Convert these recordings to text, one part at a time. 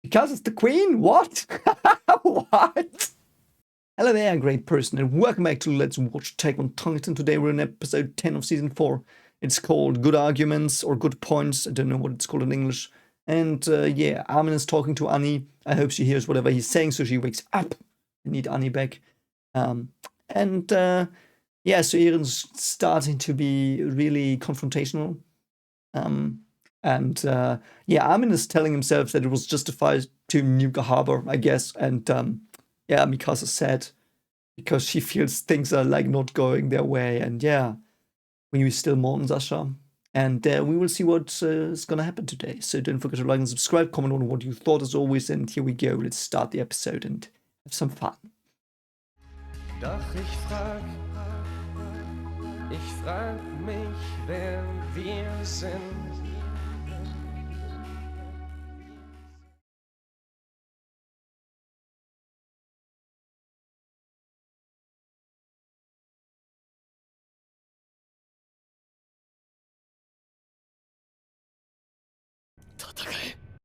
Because it's the queen? What? What? Hello there, great person, and welcome back to Let's Watch Attack on Titan. Today we're in episode 10 of season 4. It's called Good Arguments or Good Points. I don't know what it's called in English. And yeah, Armin is talking to Annie. I hope she hears whatever he's saying, so she wakes up. I need Annie back. Yeah, so Eren's starting to be really confrontational. Yeah, Armin is telling himself that it was justified to nuke a harbor, I guess. And yeah, Mikasa sad because she feels things are like not going their way. And yeah, we still mourn Sasha. And we will see what is gonna happen today. So don't forget to like and subscribe, comment on what you thought as always. And here we go. Let's start the episode and have some fun. Doch ich frag mich, wer wir sind.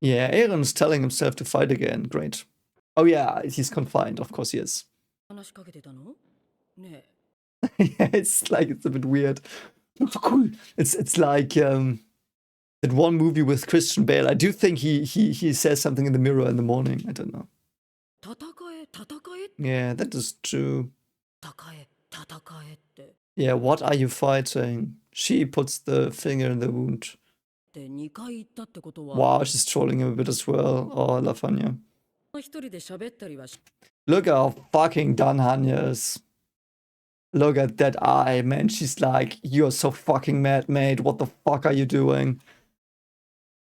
Yeah, Eren's telling himself to fight again. Great. Oh yeah, he's confined. Of course he is. Yeah, it's like, it's a bit weird. Cool. It's like that one movie with Christian Bale. I do think he says something in the mirror in the morning. I don't know. Yeah, that is true. Yeah, what are you fighting? She puts the finger in the wound. Wow, she's trolling him a bit as well. Oh, I love Hanya. Look how fucking done Hanya is. Look at that eye, man. She's like, you're so fucking mad, mate. What the fuck are you doing?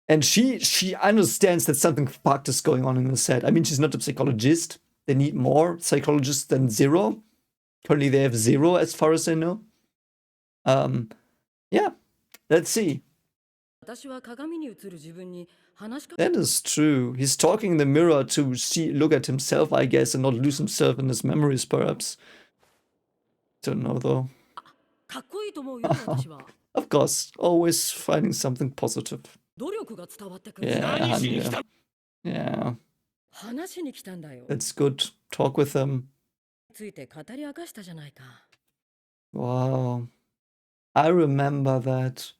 And she understands that something fucked is going on in the set. I mean, she's not a psychologist. They need more psychologists than 0. Currently, they have 0 as far as I know. Yeah, let's see. That is true. He's talking in the mirror to look at himself, I guess, and not lose himself in his memories, perhaps. Don't know, though. Of course, always finding something positive. Yeah, yeah. That's good. Talk with him. Wow. I remember that.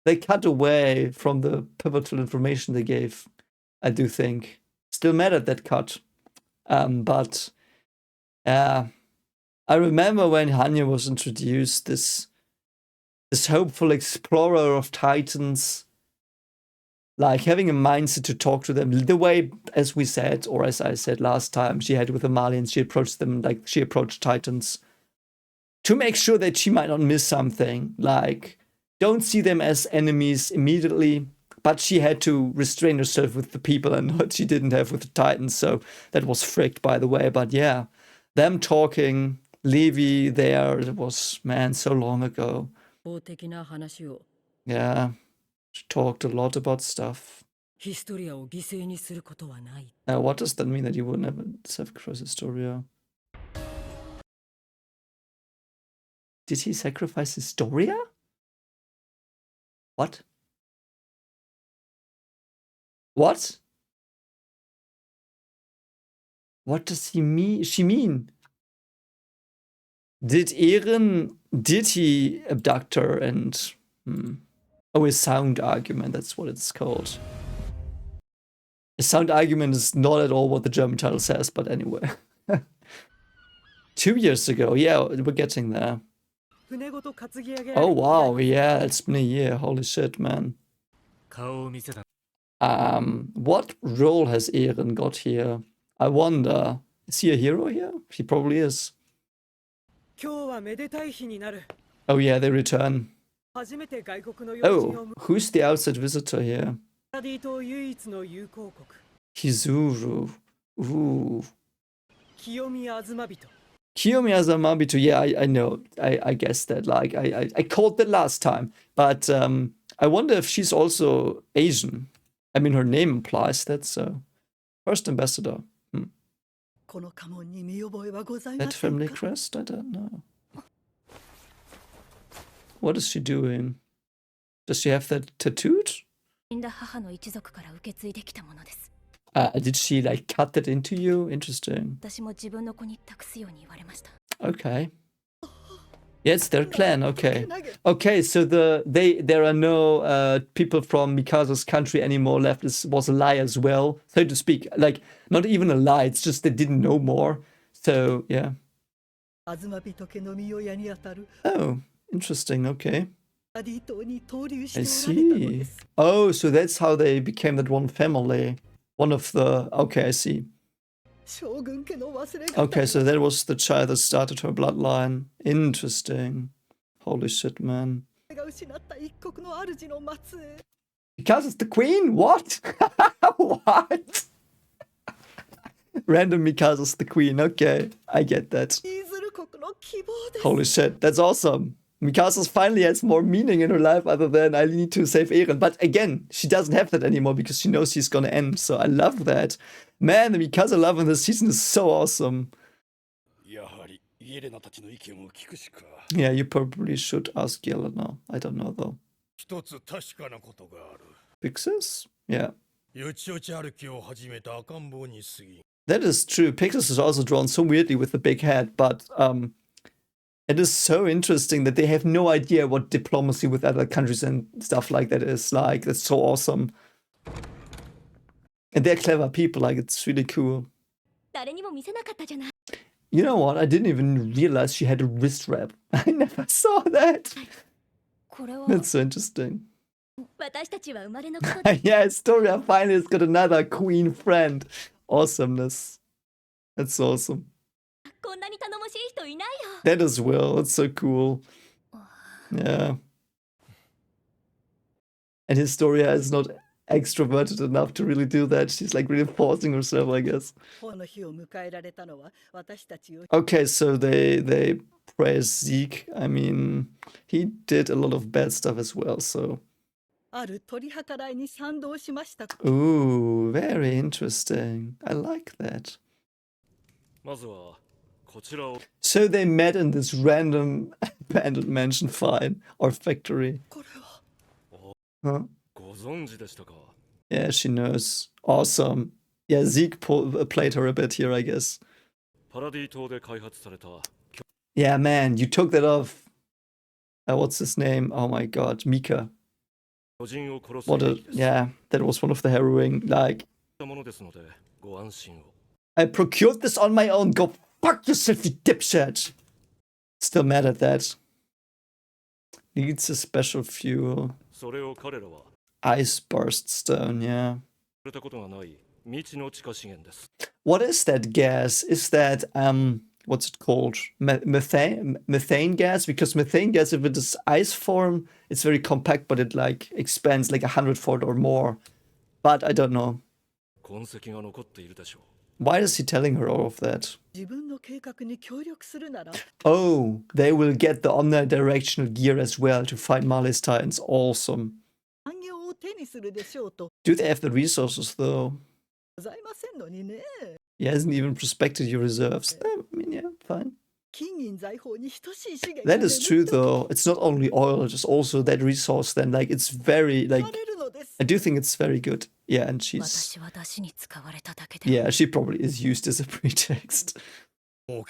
They cut away from the pivotal information they gave, I do think. Still mad at that cut. But I remember when Hanya was introduced, this hopeful explorer of Titans, like having a mindset to talk to them the way, as we said, or as I said last time, she had with the Malians. She approached them like she approached Titans to make sure that she might not miss something. Like, don't see them as enemies immediately, but she had to restrain herself with the people and what she didn't have with the Titans. So that was fricked, by the way. But yeah, them talking, Levi there, it was, man, so long ago. Yeah, she talked a lot about stuff. What does that mean, that you would never sacrifice Historia? Did he sacrifice Historia? What? What? What does he mean? She mean? Did he abduct her and... Oh, a sound argument, that's what it's called. A sound argument is not at all what the German title says, but anyway. 2 years ago, yeah, we're getting there. Oh wow, yeah, it's been a year, holy shit, man. What role has Eren got here? I wonder. Is he a hero here? He probably is. Oh yeah, they return. Oh, who's the outside visitor here? Hizuru. Ooh. Kiyomi Azumabito, yeah, I know. I guessed that. Like, I called that last time. But I wonder if she's also Asian. I mean, her name implies that, so. First ambassador. That family crest? I don't know. What is she doing? Does she have that tattooed? Did she like cut that into you? Interesting. Okay. Yeah, it's their clan. Okay. Okay, so there are no people from Mikasa's country anymore left. This was a lie as well, so to speak. Like, not even a lie. It's just they didn't know more. So yeah. Oh, interesting. Okay. I see. Oh, so that's how they became that one family. One of the... Okay, I see. Okay, so that was the child that started her bloodline. Interesting. Holy shit, man. Because it's the queen? What? What? Random Mikasa's the queen. Okay, I get that. Holy shit, that's awesome. Mikasa's finally has more meaning in her life other than I need to save Eren. But again, she doesn't have that anymore because she knows she's gonna end. So I love that. Man, the Mikasa love in this season is so awesome. Yeah, you probably should ask Yelena. I don't know though. Pixis? Yeah. That is true. Pixis is also drawn so weirdly with the big head, but it is so interesting that they have no idea what diplomacy with other countries and stuff like that is like. That's so awesome. And they're clever people, like it's really cool. You know what? I didn't even realize she had a wrist wrap. I never saw that. That's so interesting. Yeah, Historia finally has got another queen friend. Awesomeness. That's awesome. That as well. That's so cool. Yeah. And Historia is not extroverted enough to really do that. She's like really forcing herself, I guess. Okay, so they praise Zeke. I mean, he did a lot of bad stuff as well, so. Ooh, very interesting. I like that. So they met in this random abandoned mansion, fine, or factory. Huh? Yeah, she knows. Awesome. Yeah, Zeke played her a bit here, I guess. Yeah, man, you took that off. What's his name? Oh my god, Mika. What a... Yeah, that was one of the harrowing, like... I procured this on my own. Go fuck yourself, you dipshit. Still mad at that. Needs a special fuel. Ice burst stone, yeah. What is that gas? Is that, what's it called? Methane gas? Because methane gas, if it is ice form, it's very compact, but it like expands like 100-fold or more. But I don't know. Why is he telling her all of that? Oh, they will get the omnidirectional gear as well to fight Marley's Titans. Awesome. Do they have the resources though? He hasn't even prospected your reserves. I mean, yeah, fine. That is true though. It's not only oil, it's also that resource then. Like, it's very, like, I do think it's very good. Yeah, and she's... Yeah, she probably is used as a pretext. Yeah,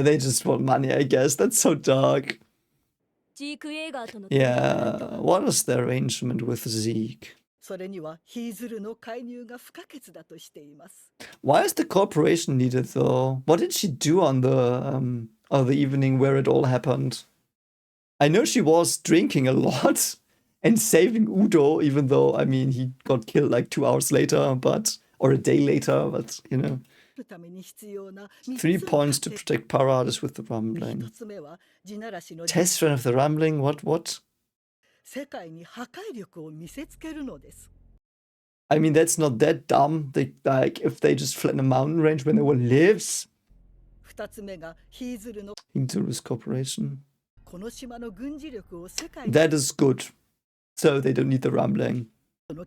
they just want money, I guess. That's so dark. Yeah, what is the arrangement with Zeke? Why is the corporation needed though? What did she do on the evening where it all happened? I know she was drinking a lot and saving Udo, even though, I mean, he got killed like 2 hours later, but, or a day later, but, you know. 3 points to protect Paradis with the rumbling. Test run of the rumbling? What? I mean, that's not that dumb. They, like, if they just flatten a mountain range when no one lives. Hinzuru's corporation. That is good. So they don't need the rumbling. The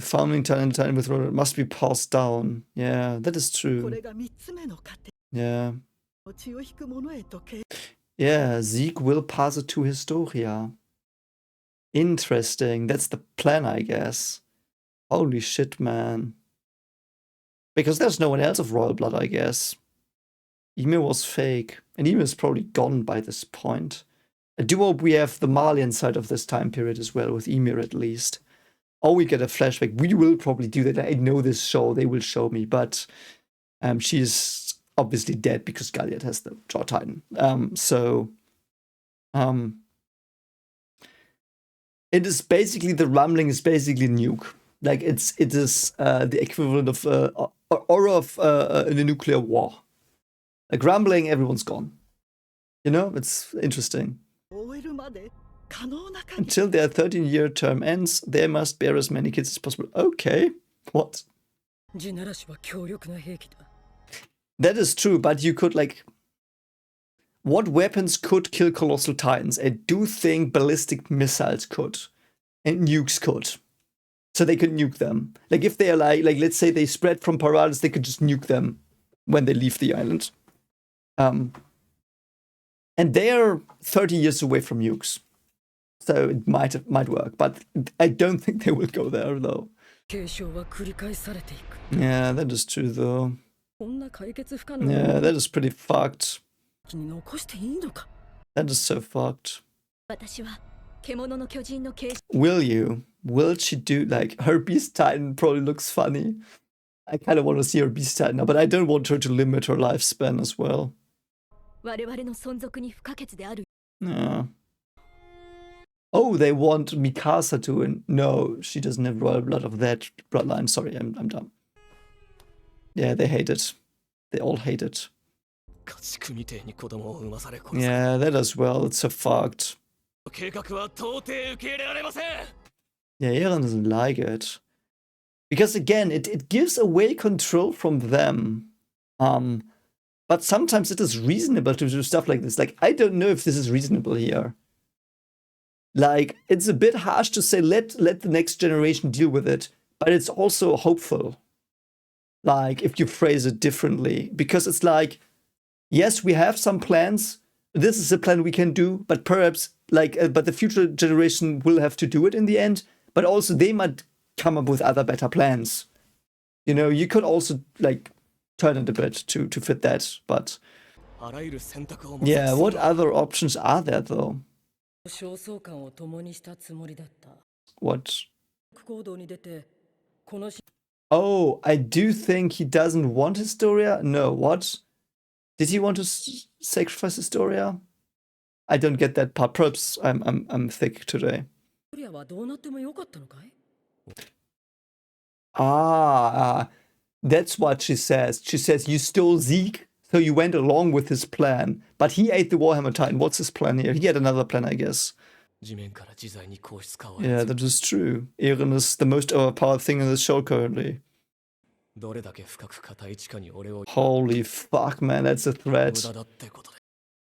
founding talent with Roller must be passed down. Yeah, that is true. Yeah. Yeah, Zeke will pass it to Historia. Interesting. That's the plan, I guess. Holy shit, man. Because there's no one else of royal blood, I guess. Ymir was fake. And Ymir is probably gone by this point. I do hope we have the Malian side of this time period as well, with Ymir at least. Or we get a flashback. We will probably do that. I know this show, they will show me, but she's obviously dead because Galliard has the Jaw Titan. It is basically, the rumbling is basically nuke. Like it is the equivalent of or of in a nuclear war. Like rumbling, everyone's gone. You know, it's interesting. Until their 13-year term ends, they must bear as many kids as possible. Okay, what? That is true, but you could, like, what weapons could kill colossal titans? I do think ballistic missiles could, and nukes could. So they could nuke them. Like if they are like let's say they spread from Paralis, they could just nuke them when they leave the island. And they are 30 years away from nukes. So it might work, but I don't think they will go there though. Yeah, that is true though. Yeah, that is pretty fucked. That is so fucked. Will you? Will she do, like, her Beast Titan probably looks funny. I kind of want to see her Beast Titan now, but I don't want her to limit her lifespan as well. Yeah. Oh, they want Mikasa to win. No, she doesn't have royal blood of that bloodline. Sorry, I'm dumb. Yeah, they hate it. They all hate it. Yeah, that as well. It's so fucked. Yeah, Eren doesn't like it. Because again, it gives away control from them. But sometimes it is reasonable to do stuff like this. Like, I don't know if this is reasonable here. Like, it's a bit harsh to say, let the next generation deal with it. But it's also hopeful. Like, if you phrase it differently. Because it's like, yes, we have some plans. This is a plan we can do. But perhaps, like, but the future generation will have to do it in the end. But also, they might come up with other better plans. You know, you could also, like, turn it a bit to fit that. But yeah, what other options are there, though? What? Oh, I do think he doesn't want Historia. No, what? Did he want to sacrifice Historia? I don't get that part. Perhaps I'm thick today. That's what she says. She says, you stole Zeke, so you went along with his plan. But he ate the Warhammer Titan. What's his plan here? He had another plan, I guess. Yeah, that is true. Eren is the most overpowered thing in the show currently. Holy fuck, man, that's a threat.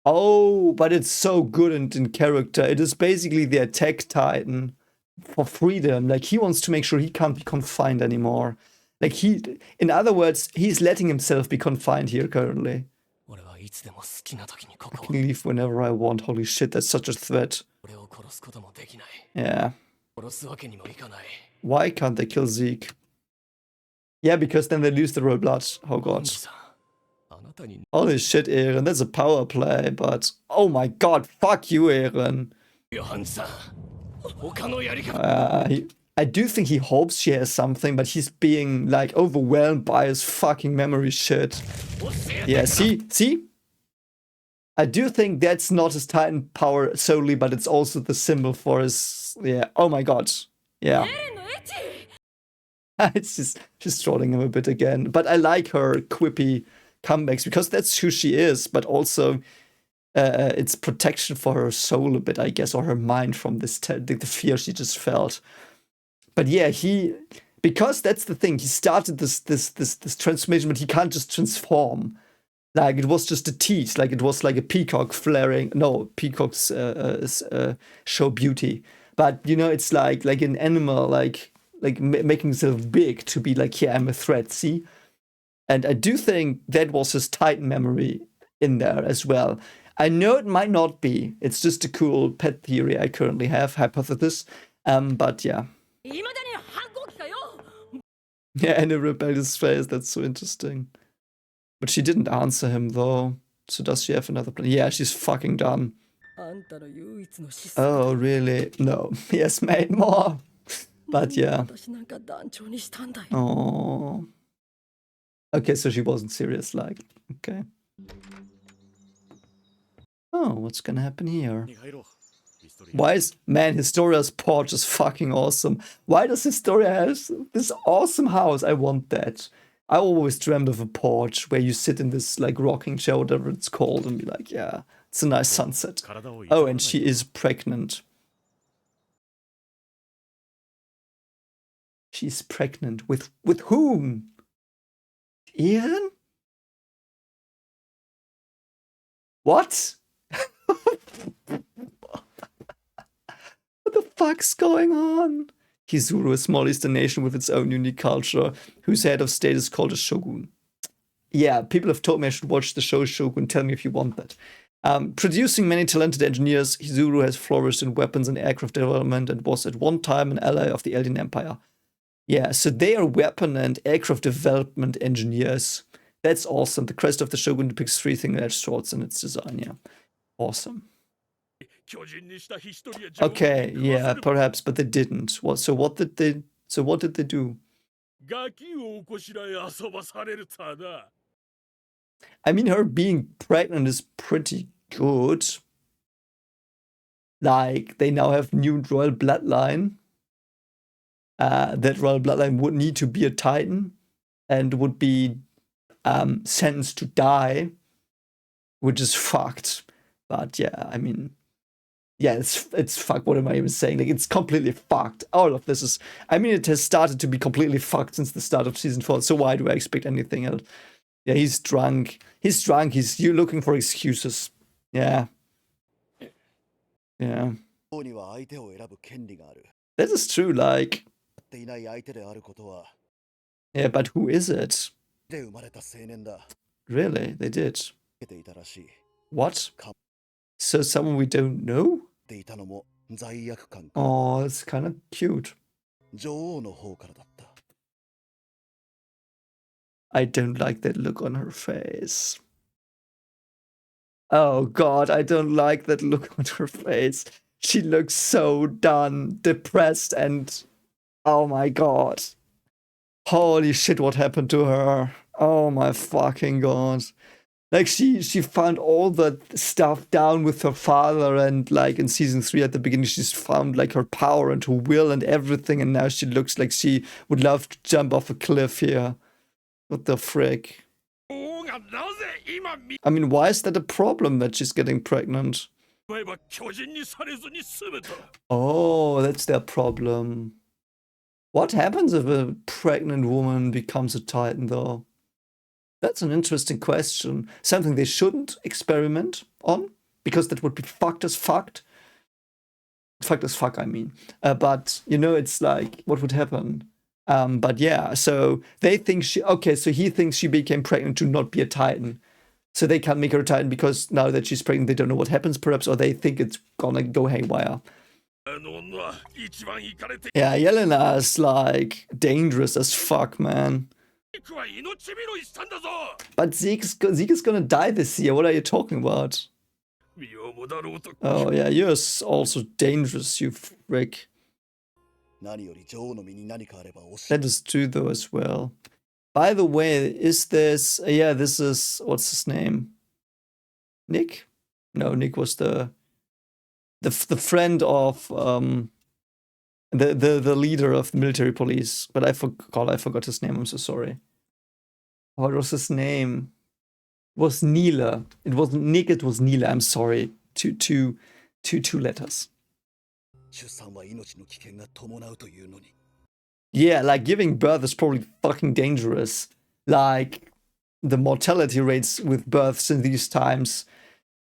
Oh, but it's so good in character. It is basically the attack titan for freedom. Like, he wants to make sure he can't be confined anymore. Like, in other words, he's letting himself be confined here currently. I can leave whenever I want. Holy shit, that's such a threat. Yeah. Why can't they kill Zeke? Yeah, because then they lose the royal blood. Oh god. Holy shit, Eren, that's a power play, but oh my god, fuck you, Eren. I do think he hopes she has something, but he's being, like, overwhelmed by his fucking memory shit. Yeah, see? I do think that's not his Titan power solely, but it's also the symbol for his, yeah, oh my god. Yeah. It's just, she's trolling him a bit again. But I like her quippy comebacks, because that's who she is, but also it's protection for her soul a bit, I guess, or her mind from this the fear she just felt. But yeah, because that's the thing, he started this transformation, but he can't just transform. Like, it was just a tease, like it was like a peacock flaring. No, peacocks show beauty, but you know, it's like an animal, like making himself big to be like, yeah, I'm a threat. See, and I do think that was his Titan memory in there as well. I know it might not be. It's just a cool pet theory I currently have, hypothesis. But yeah. Yeah, and a rebellious face, that's so interesting. But she didn't answer him though. So does she have another plan? Yeah, she's fucking done. Oh, really? No. He has made more. But yeah. Oh. Okay, so she wasn't serious, like. Okay. Oh, what's gonna happen here? Why is... Man, Historia's porch is fucking awesome. Why does Historia have this awesome house? I want that. I always dreamed of a porch where you sit in this, like, rocking chair, whatever it's called, and be like, yeah, it's a nice sunset. Oh, and she is pregnant. She's pregnant. With whom? Eren? What? What the fuck's going on? Hizuru, a small eastern nation with its own unique culture, whose head of state is called a shogun. Yeah, people have told me I should watch the show Shogun. Tell me if you want that. Producing many talented engineers, Hizuru has flourished in weapons and aircraft development and was at one time an ally of the Eldian Empire. Yeah, so they are weapon and aircraft development engineers. That's awesome. The crest of the Shogun depicts three thin-edged swords in its design. Yeah, awesome. Okay, yeah, perhaps, but they didn't. What? So what did they? So what did they do? I mean, her being pregnant is pretty good. Like, they now have new royal bloodline. That royal bloodline would need to be a Titan and would be sentenced to die, which is fucked. But yeah, I mean, yeah, it's fucked. What am I even saying? Like, it's completely fucked. All of this is... I mean, it has started to be completely fucked since the start of season 4, so why do I expect anything else? Yeah, he's drunk. He's drunk. You're looking for excuses. Yeah. Yeah. That is true, like... Yeah, but who is it? Really? They did. What? So someone we don't know? Oh, it's kind of cute. I don't like that look on her face. Oh god, I don't like that look on her face. She looks so done, depressed, and... Oh my god. Holy shit, what happened to her? Oh my fucking god. Like, she found all that stuff down with her father, and like in season 3 at the beginning, she's found like her power and her will and everything, and now she looks like she would love to jump off a cliff here. What the frick? I mean, why is that a problem that she's getting pregnant? Oh, that's their problem. What happens if a pregnant woman becomes a Titan, though? That's an interesting question. Something they shouldn't experiment on, because that would be fucked as fucked. Fucked as fuck, I mean. But, you know, it's like, what would happen? But yeah, so they think she... Okay, so he thinks she became pregnant to not be a Titan. So they can't make her a Titan because now that she's pregnant, they don't know what happens, perhaps, or they think it's gonna go haywire. Yeah, Yelena is, like, dangerous as fuck, man. But Zeke is gonna die this year. What are you talking about? Oh, yeah, you're also dangerous, you frick. That is true, though, as well. By the way, is this... yeah, this is... What's his name? Nick? No, Nick was the friend of... the leader of the military police. But I forgot his name. I'm so sorry. What was his name? It was Neela. It wasn't Nick, it was Neela. I'm sorry. Two letters. Yeah, like, giving birth is probably fucking dangerous. Like, the mortality rates with births in these times,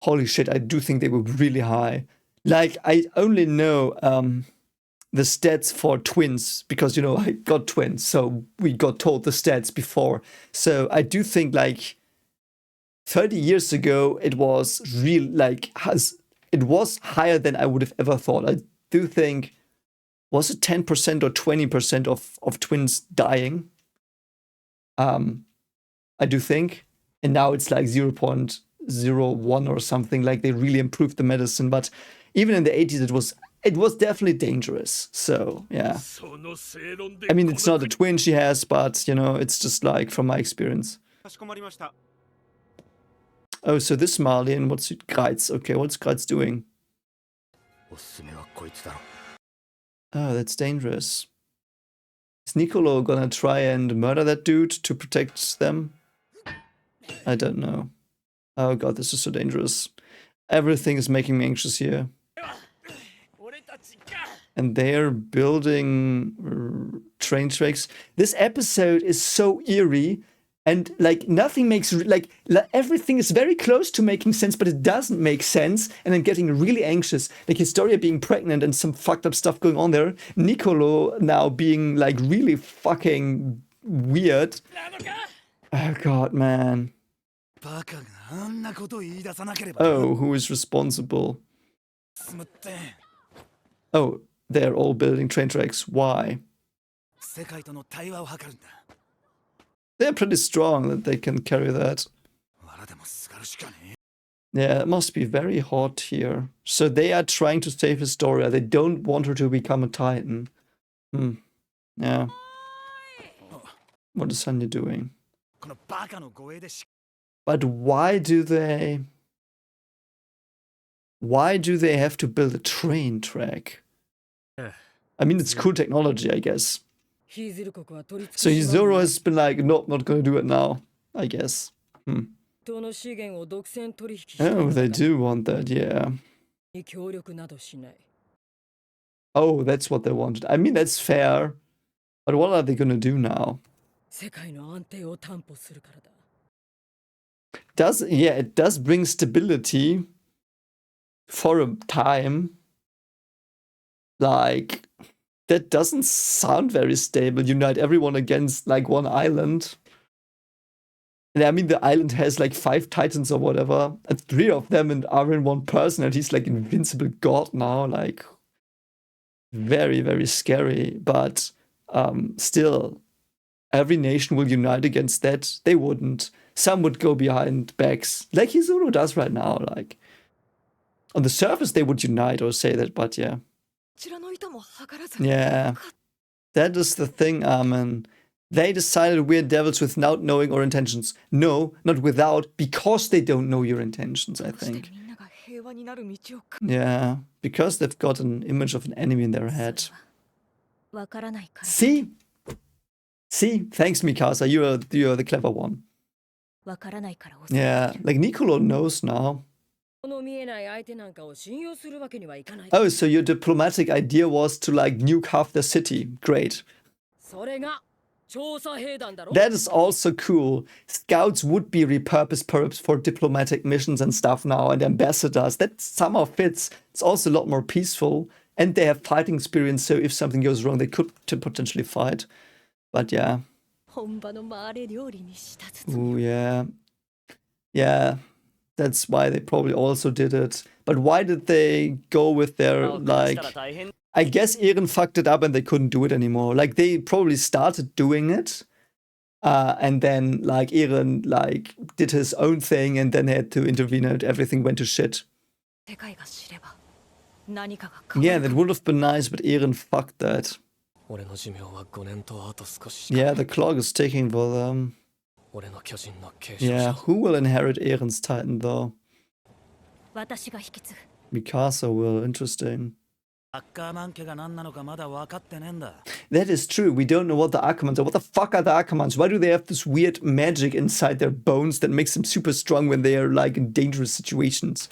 holy shit, I do think they were really high. Like, I only know the stats for twins, because, you know, I got twins, so we got told the stats before. So I do think, like, 30 years ago, it was real, like, it was higher than I would have ever thought. I do think, was it 10% or 20% of twins dying? I do think. And now it's like 0.01 or something, like they really improved the medicine. But even in the 80s, it was definitely dangerous. So, yeah. I mean, it's not a twin she has, but, you know, it's just like from my experience. Oh, so this Marlin, what's Kreitz? Okay, what's Kreitz doing? Oh, that's dangerous. Is Nicolo gonna try and murder that dude to protect them? I don't know. Oh god, this is so dangerous. Everything is making me anxious here. And they're building train tracks. This episode is so eerie. And like nothing makes like everything is very close to making sense, but it doesn't make sense. And I'm getting really anxious. Like Historia being pregnant and some fucked up stuff going on there. Nicolo now being like really fucking weird. Oh god, man. Oh, who is responsible? Oh, they're all building train tracks. Why? They're pretty strong that they can carry that. Yeah, it must be very hot here. So they are trying to save Historia. They don't want her to become a Titan. Yeah. What is Sanya doing? But why do they have to build a train track? I mean, it's cool technology, I guess. So Zoro has been like, nope, not gonna do it now, I guess. Oh, they do want that, yeah. Oh, that's what they wanted. I mean, that's fair. But what are they gonna do now? It does bring stability for a time. Like, that doesn't sound very stable. Unite everyone against like one island. And I mean, the island has like 5 titans or whatever, and 3 of them are in one person, and he's like invincible god now. Like, very, very scary. But still, every nation will unite against that. They wouldn't. Some would go behind backs, like Hizuru does right now. Like, on the surface, they would unite or say that, but yeah. Yeah, that is the thing, Armin. They decided we're devils without knowing our intentions. No, not without, because they don't know your intentions, I think. Yeah, because they've got an image of an enemy in their head. See? See? Thanks, Mikasa. You're the clever one. Yeah, like Nicolo knows now. Oh, so your diplomatic idea was to like nuke half the city. Great. That is also cool. Scouts would be repurposed perhaps for diplomatic missions and stuff now, and ambassadors. That somehow fits. It's also a lot more peaceful, and they have fighting experience, so if something goes wrong, they could potentially fight. But yeah. Ooh, yeah. Yeah. That's why they probably also did it. But why did they go with their, like... I guess Eren fucked it up and they couldn't do it anymore. Like, they probably started doing it. And then, like, Eren, like, did his own thing and then had to intervene and everything went to shit. Yeah, that would have been nice, but Eren fucked that. Yeah, the clock is ticking for them. Yeah, who will inherit Eren's Titan, though? Mikasa will. Interesting. That is true. We don't know what the Akamans are. What the fuck are the Akamans? Why do they have this weird magic inside their bones that makes them super strong when they are, like, in dangerous situations?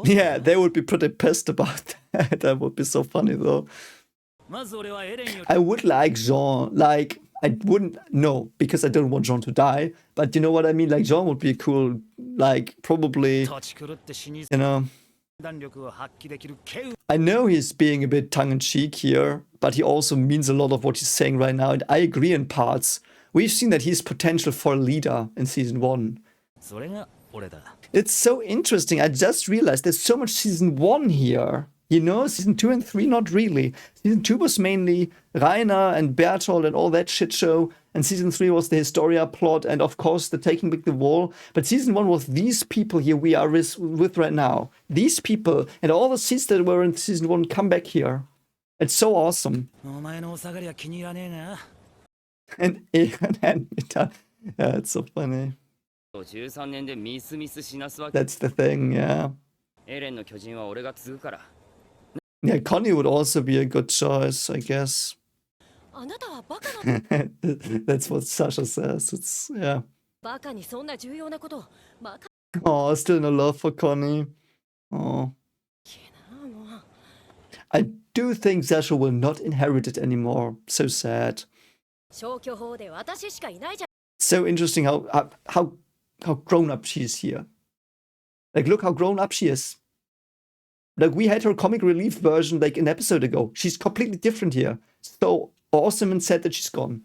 Yeah, they would be pretty pissed about that. That would be so funny, though. I would like Jean. Like, I wouldn't, no, because I don't want Jean to die, but you know what I mean? Like, Jean would be cool, like, probably, you know. I know he's being a bit tongue-in-cheek here, but he also means a lot of what he's saying right now, and I agree in parts. We've seen that he's potential for a leader in Season 1. It's so interesting. I just realized there's so much season 1 here. You know, season 2 and 3, not really. Season 2 was mainly Rainer and Bertolt and all that shit show. And season 3 was the Historia plot and, of course, the Taking Back the Wall. But season 1 was these people here we are with right now. These people and all the scenes that were in season 1 come back here. It's so awesome. And Eren and Mita. Yeah, it's so funny. That's the thing, yeah. Yeah, Connie would also be a good choice, I guess. That's what Sasha says. It's, yeah. Oh, still no love for Connie. Oh. I do think Sasha will not inherit it anymore. So sad. So interesting how grown up she is here. Like, look how grown up she is. Like, we had her comic relief version like an episode ago. She's completely different here. So awesome and sad that she's gone.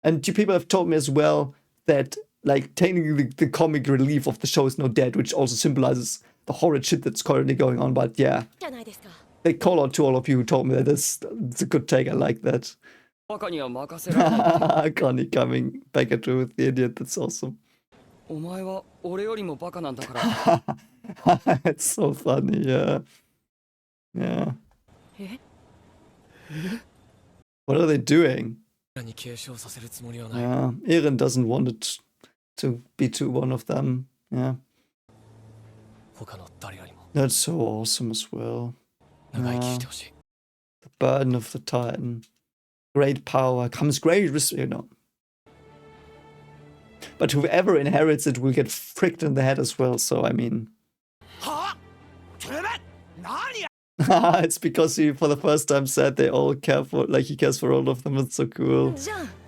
And you people have told me as well that, like, technically the comic relief of the show is not dead, which also symbolizes the horrid shit that's currently going on. But yeah, they call out to all of you who told me that. It's a good take. I like that. Connie coming back at you with the idiot. That's awesome. It's so funny, yeah. Yeah. What are they doing? Yeah, Eren doesn't want it to be one of them. Yeah. That's so awesome as well. Yeah. The burden of the Titan. Great power comes great risk, you know. But whoever inherits it will get fricked in the head as well, so I mean... It's because he, for the first time, said they all care for, like, he cares for all of them. It's so cool.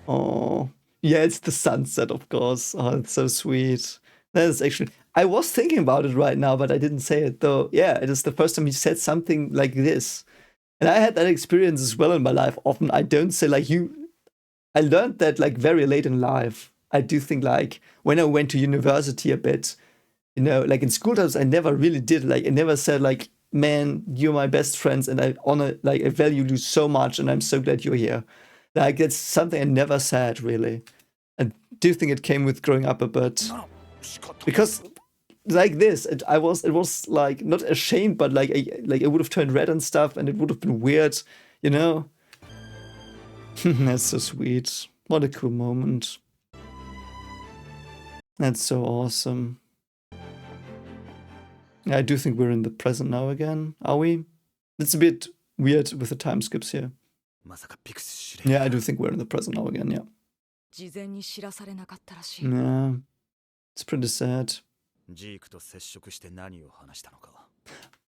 Oh, yeah, it's the sunset, of course. Oh, it's so sweet. That is actually... I was thinking about it right now, but I didn't say it, though. Yeah, it is the first time he said something like this. And I had that experience as well in my life. Often I don't say, like, you... I learned that, like, very late in life. I do think, like, when I went to university a bit, you know, like in school times, I never really did, like, I never said, like, man, you're my best friends and I honor, like, I value you so much and I'm so glad you're here. Like, that's something I never said, really. I do think it came with growing up a bit. Because, like this, it was, like, not ashamed, but, like, I would have turned red and stuff and it would have been weird, you know? That's so sweet. What a cool moment. That's so awesome. Yeah, I do think we're in the present now again. Are we? It's a bit weird with the time skips here. Yeah, I do think we're in the present now again, yeah. Yeah. It's pretty sad.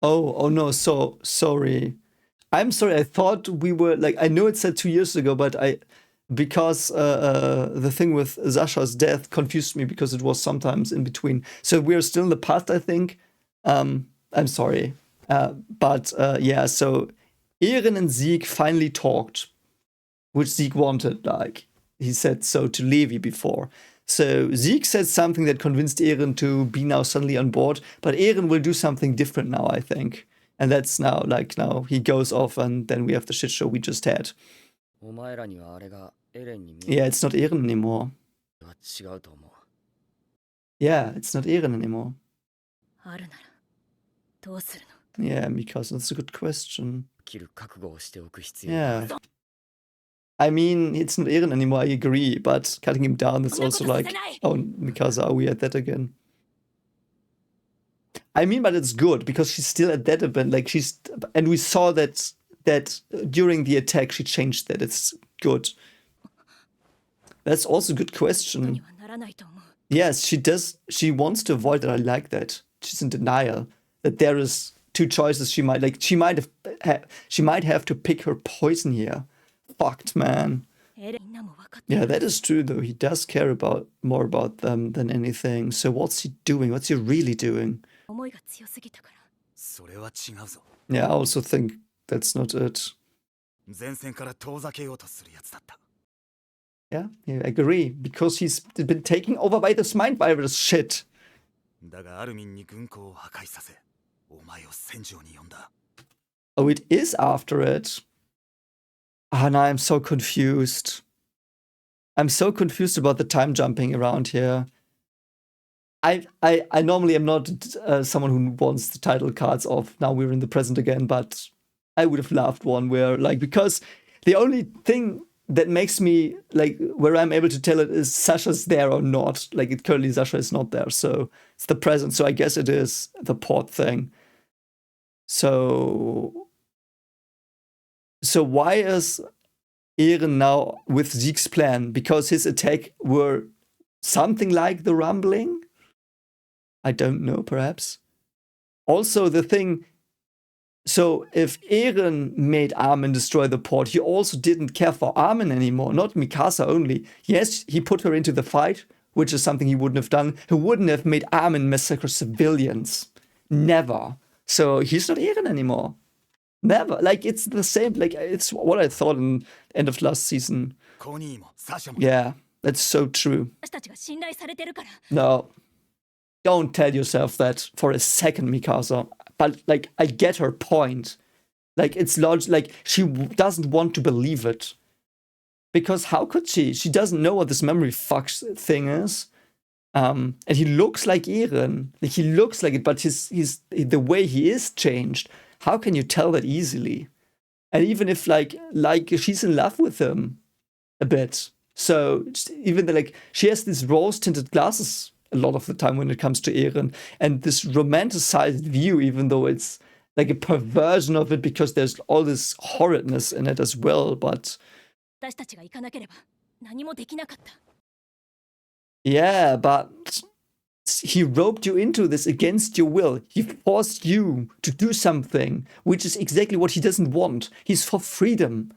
Oh no, so sorry. I'm sorry, I thought we were, like, I know it said 2 years ago, but because the thing with Sasha's death confused me because it was sometimes in between. So we're still in the past, I think. I'm sorry. But yeah, so Eren and Zeke finally talked, which Zeke wanted, like, he said so to Levi before. So Zeke said something that convinced Eren to be now suddenly on board, but Eren will do something different now, I think. And that's now, like, now he goes off and then we have the shit show we just had. Yeah, it's not Eren anymore. Yeah, it's not Eren anymore. Yeah, Mikasa, that's a good question. Yeah. I mean, it's not Eren anymore, I agree, but cutting him down is also like, oh, Mikasa, are we at that again? I mean, but it's good, because she's still at that event, like, and we saw that during the attack, she changed that, it's good. That's also a good question. Yes, she does, she wants to avoid that, I like that. She's in denial, that there is 2 choices she might, like, she might have to pick her poison here. Fucked, man. Yeah, that is true, though. He does care more about them than anything. So what's he doing? What's he really doing? Yeah, I also think that's not it. Yeah, I agree. Because he's been taken over by this mind virus shit. だがアルミンに軍港を破壊させ、お前を戦場に呼んだ。Oh, it is after it. Ah, now I'm so confused. I'm so confused about the time jumping around here. I normally am not someone who wants the title cards off. Now we're in the present again, but I would have loved one where, like, because the only thing that makes me, like, where I'm able to tell it is Sasha's there or not. Like, it currently Sasha is not there, so it's the present. So I guess it is the port thing. So why is Eren now with Zeke's plan? Because his attack were something like the rumbling? I don't know, perhaps. Also, the thing... So, if Eren made Armin destroy the port, he also didn't care for Armin anymore, not Mikasa only. Yes, he put her into the fight, which is something he wouldn't have done. He wouldn't have made Armin massacre civilians. Never. So, he's not Eren anymore. Never. Like, it's the same. Like, it's what I thought in the end of last season. Connie も Sasha も Yeah, that's so true. No. Don't tell yourself that for a second, Mikasa. But, like, I get her point. Like, it's large. Like, she doesn't want to believe it. Because how could she? She doesn't know what this memory fucks thing is. And he looks like Eren. Like, he looks like it, but he's the way he is changed. How can you tell that easily? And even if, like she's in love with him a bit. So, even like, she has these rose-tinted glasses a lot of the time when it comes to Eren, and this romanticized view, even though it's like a perversion of it because there's all this horridness in it as well, but yeah, but he roped you into this against your will. He forced you to do something, which is exactly what he doesn't want. He's for freedom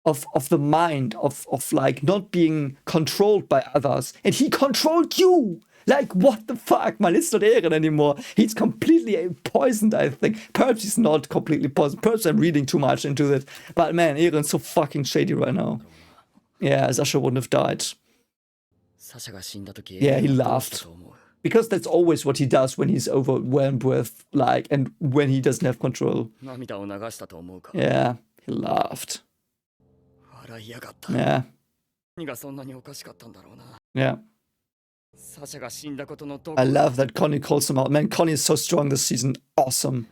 of the mind, of like not being controlled by others, and he controlled you. Like, what the fuck, man? It's not Eren anymore. He's completely poisoned, I think. Perhaps he's not completely poisoned. Perhaps I'm reading too much into it. But man, Eren's so fucking shady right now. Yeah, Sasha wouldn't have died. Yeah, he laughed. Because that's always what he does when he's overwhelmed with, like, and when he doesn't have control. Yeah, he laughed. Yeah. Yeah. I love that Connie calls him out. Man, Connie is so strong this season. Awesome.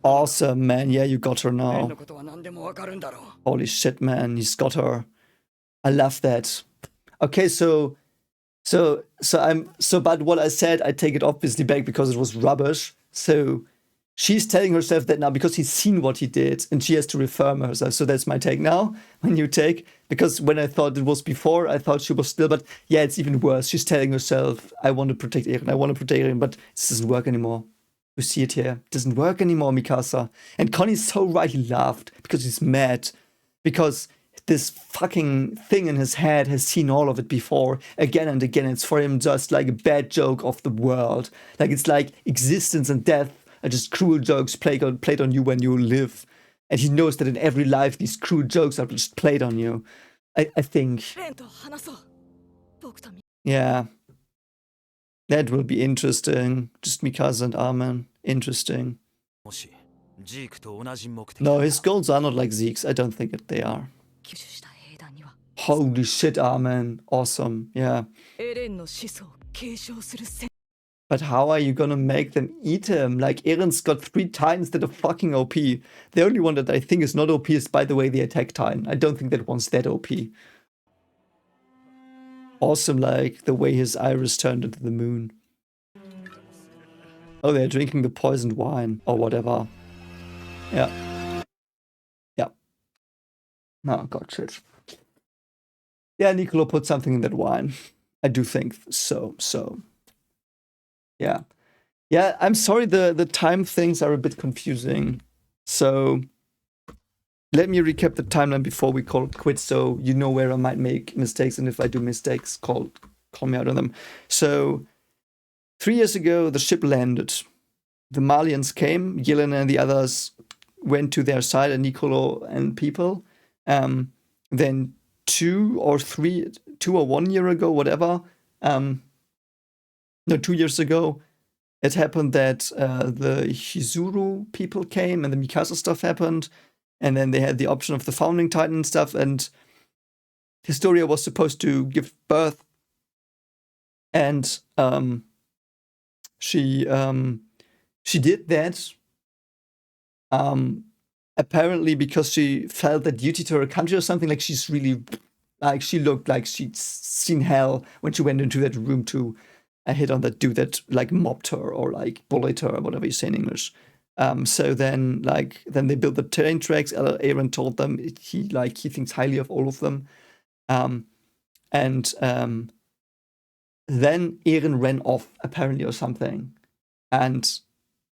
Awesome, man. Yeah, you got her now. Holy shit, man. He's got her. I love that. Okay, but what I said, I take it obviously back because it was rubbish. So she's telling herself that now because he's seen what he did and she has to reaffirm herself. So that's my take now, my new take. Because when I thought it was before, I thought she was still, but yeah, it's even worse. She's telling herself, I want to protect Eren, I want to protect Eren, but this doesn't work anymore. You see it here. It doesn't work anymore, Mikasa. And Connie's so right, he laughed because he's mad. Because this fucking thing in his head has seen all of it before, again and again. It's for him just like a bad joke of the world. Like, it's like existence and death are just cruel jokes played on you when you live. And he knows that in every life, these cruel jokes are just played on you. I think. Yeah. That will be interesting. Just Mikasa and Armin. Interesting. No, his goals are not like Zeke's. I don't think that they are. Holy shit, Armin. Awesome. Yeah. But how are you gonna make them eat him? Like, Eren's got 3 titans that are fucking OP. The only one that I think is not OP is, by the way, the attack titan. I don't think that one's that OP. Awesome, like, the way his iris turned into the moon. Oh, they're drinking the poisoned wine. Or whatever. Yeah. Yeah. No, god shit. Yeah, Nicolo put something in that wine. I do think so. Yeah. Yeah, I'm sorry, the time things are a bit confusing. So let me recap the timeline before we call it quits, so you know where I might make mistakes, and if I do mistakes, call me out on them. So 3 years ago, the ship landed. The Malians came, Yelena and the others went to their side, and Nicolo and people. Then 2 or 1 year ago, whatever. No, 2 years ago, it happened that the Hizuru people came and the Mikasa stuff happened, and then they had the option of the Founding Titan stuff, and Historia was supposed to give birth, and she did that. Apparently because she felt that duty to her country or something. Like, she's really, like, she looked like she'd seen hell when she went into that room to hit on that dude that like mobbed her or like bullied her or whatever you say in English. So then they built the train tracks. Eren told them he thinks highly of all of them. Then Eren ran off apparently or something, and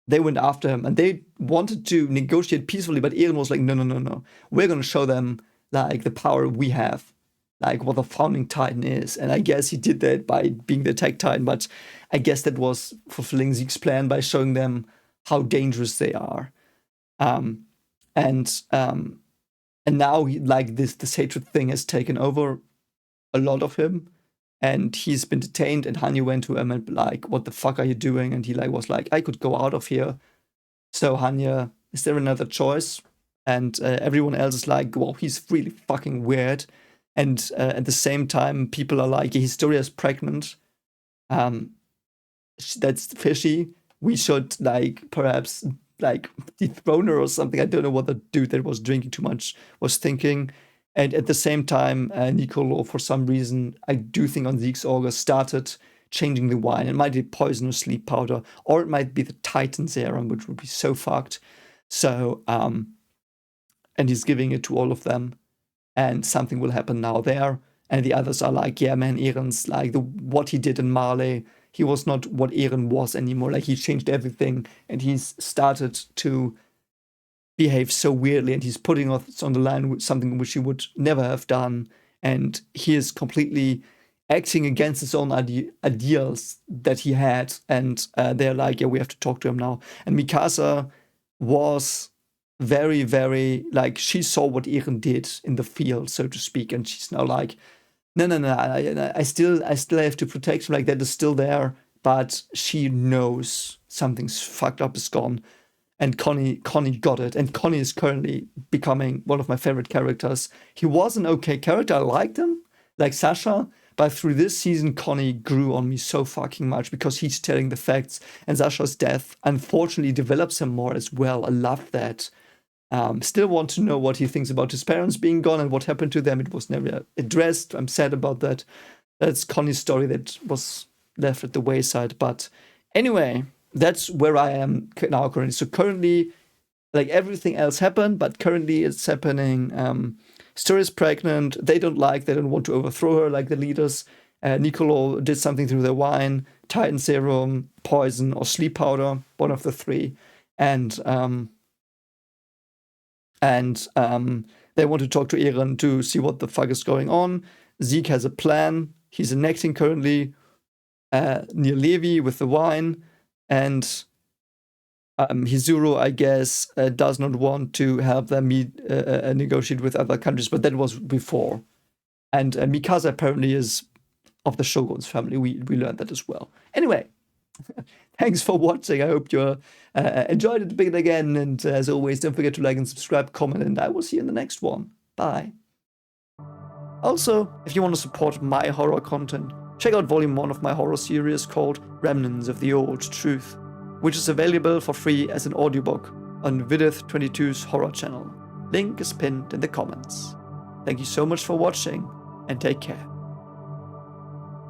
they went after him, and they wanted to negotiate peacefully, but Eren was like, no. We're gonna show them like the power we have, like what the Founding Titan is. And I guess he did that by being the Attack Titan, but I guess that was fulfilling Zeke's plan by showing them how dangerous they are. And now this hatred thing has taken over a lot of him. And he's been detained, and Hanya went to him and like, what the fuck are you doing? And he was like, I could go out of here. So Hanya, is there another choice? And everyone else is like, well, he's really fucking weird. And at the same time, people are like, Historia is pregnant. That's fishy. We should perhaps dethrone her or something. I don't know what the dude that was drinking too much was thinking. And at the same time, Nicolo, for some reason, I do think on Zeke's order, started changing the wine. It might be poison or sleep powder, or it might be the Titan serum, which would be so fucked. So, and he's giving it to all of them, and something will happen now there. And the others are like, yeah, man, Eren's like what he did in Marley. He was not what Eren was anymore. Like, he changed everything, and he's started to behave so weirdly, and he's putting us on the line with something which he would never have done, and he is completely acting against his own ideals that he had, and they're like, yeah, we have to talk to him now. And Mikasa was very, very, like, she saw what Eren did in the field, so to speak, and she's now like, no, I still have to protect him. Like, that is still there, but she knows something's fucked up, is gone. And Connie got it. And Connie is currently becoming one of my favorite characters. He was an okay character. I liked him, like Sasha. But through this season, Connie grew on me so fucking much because he's telling the facts. And Sasha's death, unfortunately, develops him more as well. I love that. Still want to know what he thinks about his parents being gone and what happened to them. It was never addressed. I'm sad about that. That's Connie's story that was left at the wayside. But anyway, that's where I am now currently. So currently, like, everything else happened, but currently it's happening. Historia's pregnant. They don't want to overthrow her like the leaders. Nicolo did something through their wine, Titan serum, poison, or sleep powder, one of the three. And they want to talk to Eren to see what the fuck is going on. Zeke has a plan. He's enacting currently near Levi with the wine. And Hizuru, I guess, does not want to help them negotiate with other countries, but that was before. And Mikasa apparently is of the Shogun's family. We learned that as well. Anyway, thanks for watching. I hope you enjoyed it again. And as always, don't forget to like and subscribe, comment, and I will see you in the next one. Bye. Also, if you want to support my horror content, check out Volume 1 of my horror series called Remnants of the Old Truth, which is available for free as an audiobook on Vidith22's horror channel. Link is pinned in the comments. Thank you so much for watching, and take care.